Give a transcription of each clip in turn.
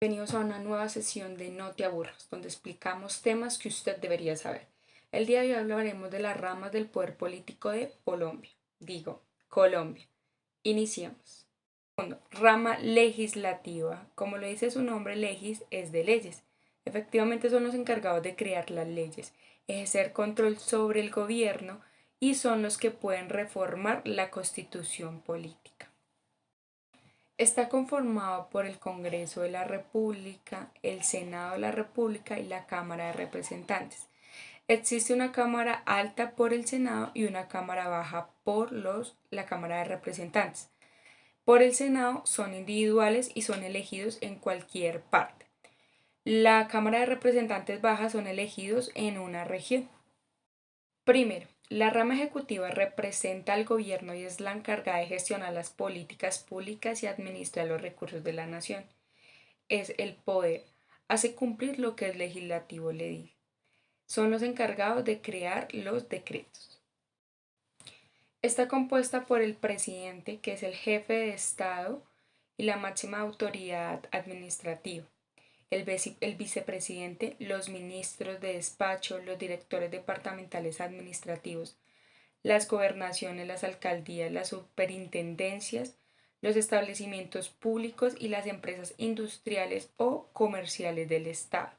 Bienvenidos a una nueva sesión de No te aburras, donde explicamos temas que usted debería saber. El día de hoy hablaremos de las ramas del poder político de Colombia. Colombia. Iniciamos. Rama legislativa. Como lo dice su nombre, legis es de leyes. Efectivamente son los encargados de crear las leyes, ejercer control sobre el gobierno y son los que pueden reformar la constitución política. Está conformado por el Congreso de la República, el Senado de la República y la Cámara de Representantes. Existe una Cámara alta por el Senado y una Cámara baja por la Cámara de Representantes. Por el Senado son individuales y son elegidos en cualquier parte. La Cámara de Representantes baja son elegidos en una región. Primero, la rama ejecutiva representa al gobierno y es la encargada de gestionar las políticas públicas y administrar los recursos de la nación. Es el poder. Hace cumplir lo que el legislativo le dice. Son los encargados de crear los decretos. Está compuesta por el presidente, que es el jefe de Estado y la máxima autoridad administrativa. El vicepresidente, los ministros de despacho, los directores departamentales administrativos, las gobernaciones, las alcaldías, las superintendencias, los establecimientos públicos y las empresas industriales o comerciales del Estado.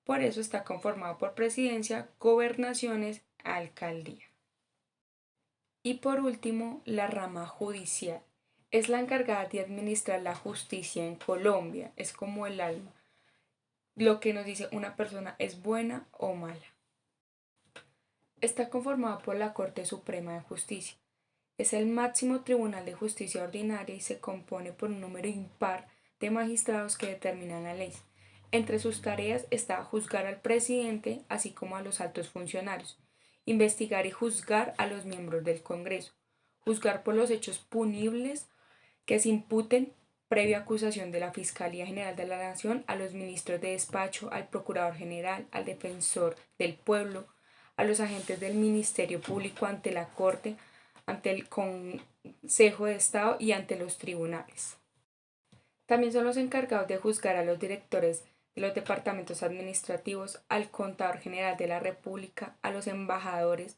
Por eso está conformado por presidencia, gobernaciones, alcaldía. Y por último, la rama judicial. Es la encargada de administrar la justicia en Colombia. Es como el alma. Lo que nos dice una persona es buena o mala. Está conformado por la Corte Suprema de Justicia. Es el máximo tribunal de justicia ordinaria y se compone por un número impar de magistrados que determinan la ley. Entre sus tareas está juzgar al presidente, así como a los altos funcionarios, investigar y juzgar a los miembros del Congreso, juzgar por los hechos punibles que se imputen previa acusación de la Fiscalía General de la Nación, a los ministros de despacho, al Procurador General, al Defensor del Pueblo, a los agentes del Ministerio Público ante la Corte, ante el Consejo de Estado y ante los tribunales. También son los encargados de juzgar a los directores de los departamentos administrativos, al Contador General de la República, a los embajadores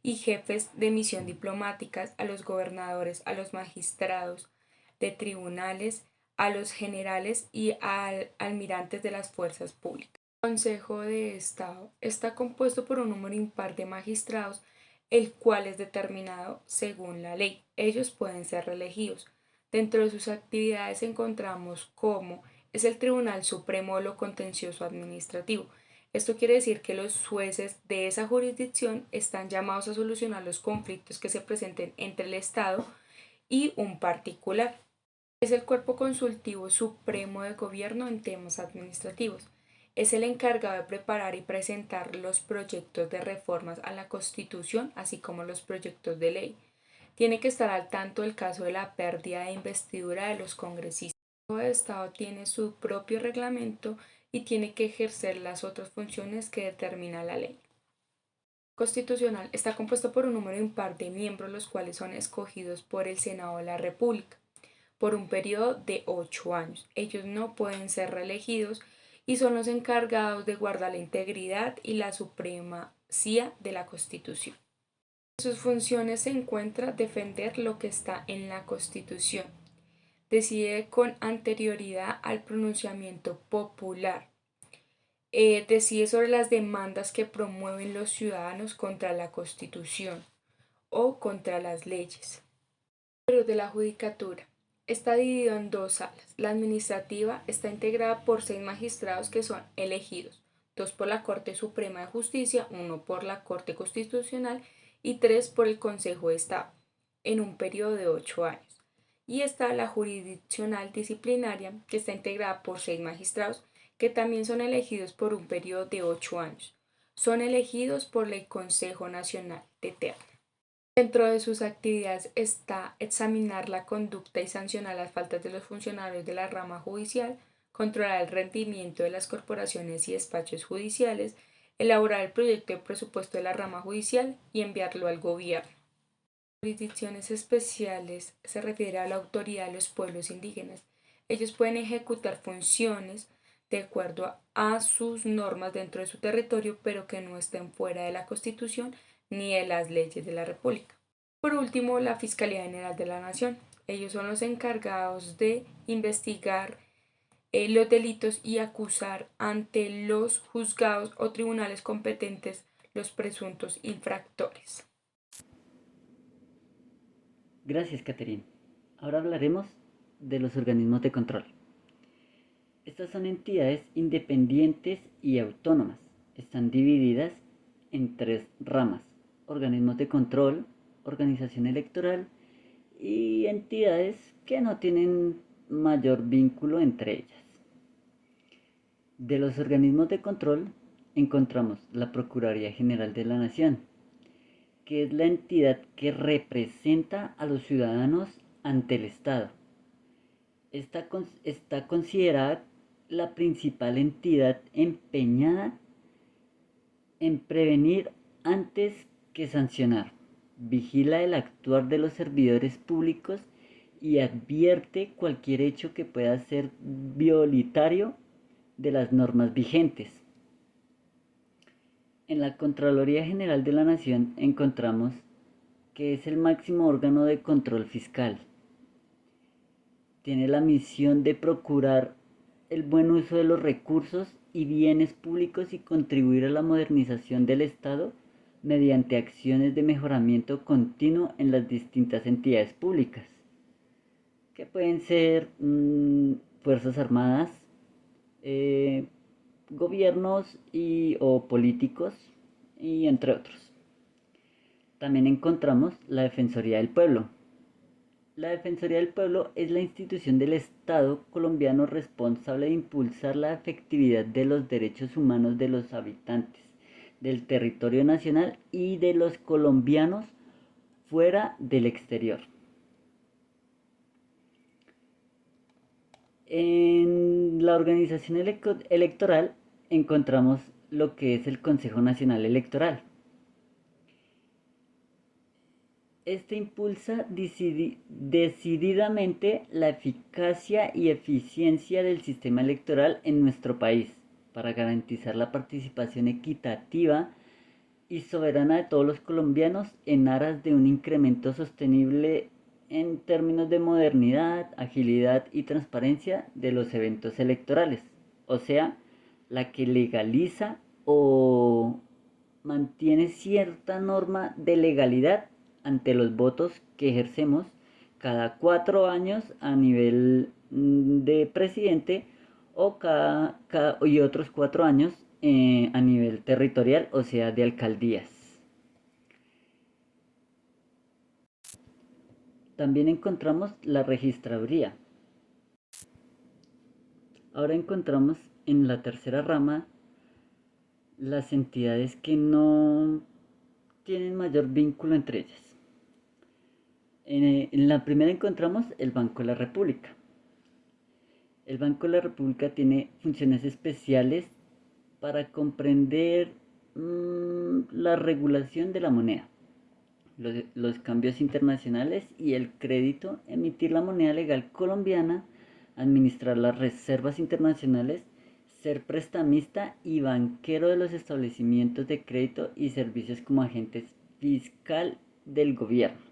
y jefes de misión diplomáticas, a los gobernadores, a los magistrados de tribunales, a los generales y almirantes de las fuerzas públicas. El Consejo de Estado está compuesto por un número impar de magistrados, el cual es determinado según la ley. Ellos pueden ser reelegidos. Dentro de sus actividades encontramos cómo es el Tribunal Supremo de lo Contencioso Administrativo. Esto quiere decir que los jueces de esa jurisdicción están llamados a solucionar los conflictos que se presenten entre el Estado y un particular. Es el cuerpo consultivo supremo de gobierno en temas administrativos. Es el encargado de preparar y presentar los proyectos de reformas a la Constitución, así como los proyectos de ley. Tiene que estar al tanto del caso de la pérdida de investidura de los congresistas. El Consejo de Estado tiene su propio reglamento y tiene que ejercer las otras funciones que determina la ley. Constitucional está compuesto por un número impar de miembros, los cuales son escogidos por el Senado de la República por un periodo de 8 años. Ellos no pueden ser reelegidos y son los encargados de guardar la integridad y la supremacía de la Constitución. En sus funciones se encuentra defender lo que está en la Constitución. Decide con anterioridad al pronunciamiento popular. Decide sobre las demandas que promueven los ciudadanos contra la Constitución o contra las leyes. Pero de la Judicatura. Está dividido en dos salas. La administrativa está integrada por 6 magistrados que son elegidos, 2 por la Corte Suprema de Justicia, 1 por la Corte Constitucional y 3 por el Consejo de Estado, en un periodo de 8 años. Y está la jurisdiccional disciplinaria, que está integrada por 6 magistrados que también son elegidos por un periodo de 8 años. Son elegidos por el Consejo Nacional de Terna. Dentro de sus actividades está examinar la conducta y sancionar las faltas de los funcionarios de la rama judicial, controlar el rendimiento de las corporaciones y despachos judiciales, elaborar el proyecto de presupuesto de la rama judicial y enviarlo al gobierno. Jurisdicciones especiales se refiere a la autoridad de los pueblos indígenas. Ellos pueden ejecutar funciones de acuerdo a sus normas dentro de su territorio, pero que no estén fuera de la Constitución ni de las leyes de la República. Por último, la Fiscalía General de la Nación. Ellos son los encargados de investigar los delitos y acusar ante los juzgados o tribunales competentes los presuntos infractores. Gracias, Catherine. Ahora hablaremos de los organismos de control. Estas son entidades independientes y autónomas. Están divididas en tres ramas: organismos de control, organización electoral y entidades que no tienen mayor vínculo entre ellas. De los organismos de control encontramos la Procuraduría General de la Nación, que es la entidad que representa a los ciudadanos ante el Estado. Está considerada la principal entidad empeñada en prevenir antes que sancionar. Vigila el actuar de los servidores públicos y advierte cualquier hecho que pueda ser violatorio de las normas vigentes. En la Contraloría General de la Nación encontramos que es el máximo órgano de control fiscal. Tiene la misión de procurar el buen uso de los recursos y bienes públicos y contribuir a la modernización del Estado mediante acciones de mejoramiento continuo en las distintas entidades públicas, que pueden ser Fuerzas Armadas, gobiernos o políticos, y entre otros. También encontramos la Defensoría del Pueblo. La Defensoría del Pueblo es la institución del Estado colombiano responsable de impulsar la efectividad de los derechos humanos de los habitantes del territorio nacional y de los colombianos fuera del exterior. En la organización electoral encontramos lo que es el Consejo Nacional Electoral. Este impulsa decididamente la eficacia y eficiencia del sistema electoral en nuestro país para garantizar la participación equitativa y soberana de todos los colombianos en aras de un incremento sostenible en términos de modernidad, agilidad y transparencia de los eventos electorales, o sea, la que legaliza o mantiene cierta norma de legalidad ante los votos que ejercemos cada 4 años a nivel de presidente o y otros 4 años a nivel territorial, o sea, de alcaldías. También encontramos la registraduría. Ahora encontramos en la tercera rama las entidades que no tienen mayor vínculo entre ellas. En la primera encontramos el Banco de la República. El Banco de la República tiene funciones especiales para comprender la regulación de la moneda, los cambios internacionales y el crédito, emitir la moneda legal colombiana, administrar las reservas internacionales, ser prestamista y banquero de los establecimientos de crédito y servicios como agente fiscal del gobierno.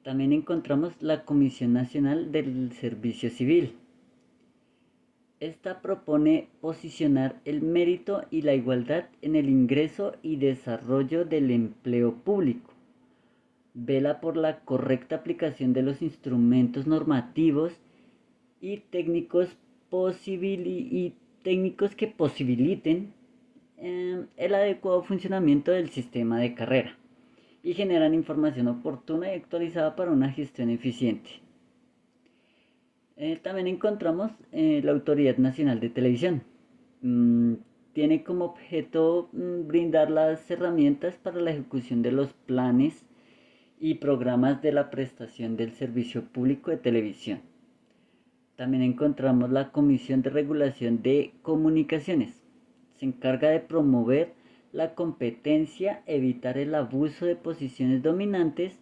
También encontramos la Comisión Nacional del Servicio Civil. Esta propone posicionar el mérito y la igualdad en el ingreso y desarrollo del empleo público. Vela por la correcta aplicación de los instrumentos normativos y técnicos que posibiliten el adecuado funcionamiento del sistema de carrera y generan información oportuna y actualizada para una gestión eficiente. También encontramos la Autoridad Nacional de Televisión. Tiene como objeto brindar las herramientas para la ejecución de los planes y programas de la prestación del servicio público de televisión. También encontramos la Comisión de Regulación de Comunicaciones. Se encarga de promover la competencia, evitar el abuso de posiciones dominantes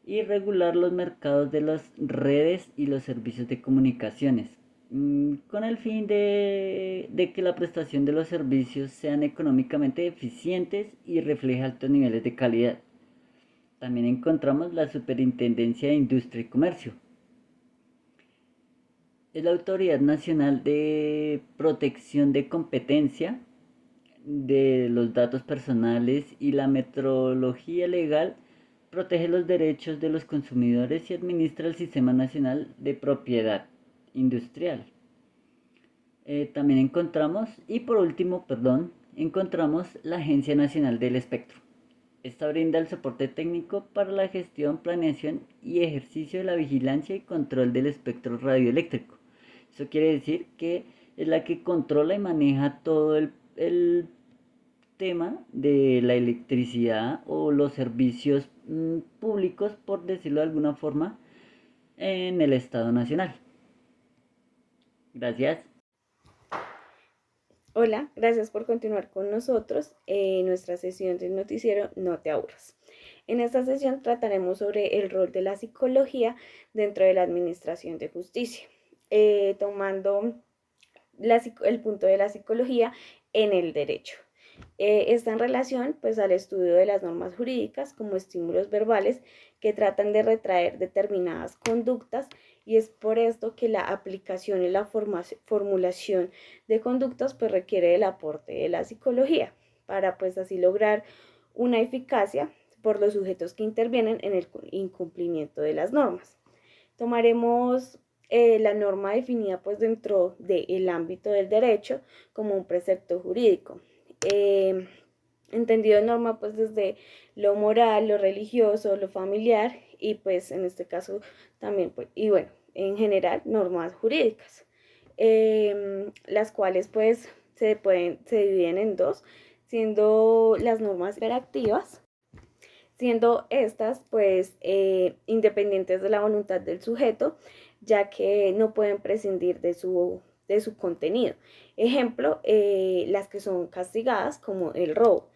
y regular los mercados de las redes y los servicios de comunicaciones, con el fin de que la prestación de los servicios sean económicamente eficientes y refleje altos niveles de calidad. También encontramos la Superintendencia de Industria y Comercio. Es la Autoridad Nacional de Protección de Competencia de los datos personales y la metrología legal. Protege los derechos de los consumidores y administra el Sistema Nacional de Propiedad Industrial. También encontramos, y por último, encontramos la Agencia Nacional del Espectro. Esta brinda el soporte técnico para la gestión, planeación y ejercicio de la vigilancia y control del espectro radioeléctrico. Eso quiere decir que es la que controla y maneja todo el tema de la electricidad o los servicios públicos, por decirlo de alguna forma, en el Estado Nacional. Gracias. Hola, gracias por continuar con nosotros en nuestra sesión del noticiero No te aburras. En esta sesión trataremos sobre el rol de la psicología dentro de la administración de justicia, tomando el punto de la psicología en el derecho. Está en relación pues al estudio de las normas jurídicas como estímulos verbales que tratan de retraer determinadas conductas, y es por esto que la aplicación y la formulación de conductas pues requiere el aporte de la psicología para pues así lograr una eficacia por los sujetos que intervienen en el incumplimiento de las normas. Tomaremos la norma definida pues dentro del ámbito del derecho como un precepto jurídico. Entendido norma pues desde lo moral, lo religioso, lo familiar y pues en este caso también pues, y bueno, en general normas jurídicas, las cuales pues se dividen en dos, siendo las normas interactivas, siendo estas pues independientes de la voluntad del sujeto, ya que no pueden prescindir de su contenido. Ejemplo, las que son castigadas como el robo.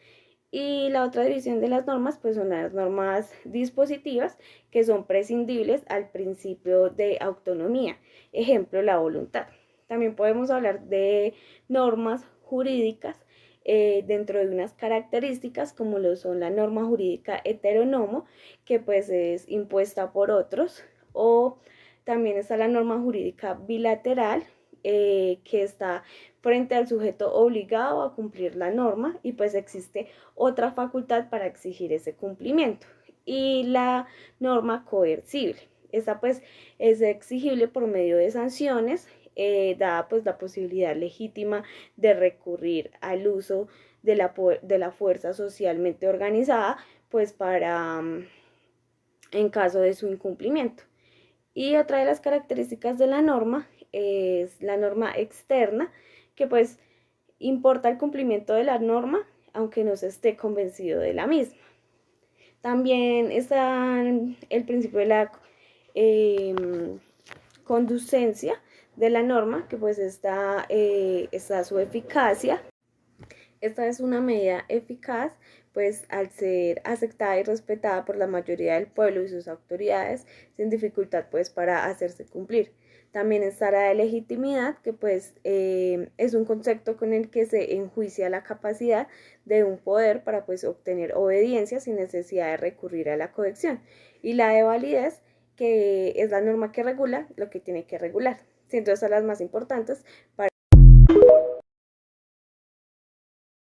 Y la otra división de las normas pues son las normas dispositivas, que son prescindibles al principio de autonomía. Ejemplo, la voluntad. También podemos hablar de normas jurídicas dentro de unas características como lo son la norma jurídica heteronomo, que pues es impuesta por otros, o también está la norma jurídica bilateral, que está frente al sujeto obligado a cumplir la norma y pues existe otra facultad para exigir ese cumplimiento. Y la norma coercible, esta pues es exigible por medio de sanciones, dada pues la posibilidad legítima de recurrir al uso de la fuerza socialmente organizada pues para en caso de su incumplimiento. Y otra de las características de la norma es la norma externa, que pues importa el cumplimiento de la norma aunque no se esté convencido de la misma. También está el principio de la conducencia de la norma, que pues está su eficacia. Esta es una medida eficaz, pues al ser aceptada y respetada por la mayoría del pueblo y sus autoridades, sin dificultad pues para hacerse cumplir. También está la de legitimidad, que pues es un concepto con el que se enjuicia la capacidad de un poder para pues obtener obediencia sin necesidad de recurrir a la coacción. Y la de validez, que es la norma que regula lo que tiene que regular, siendo estas las más importantes para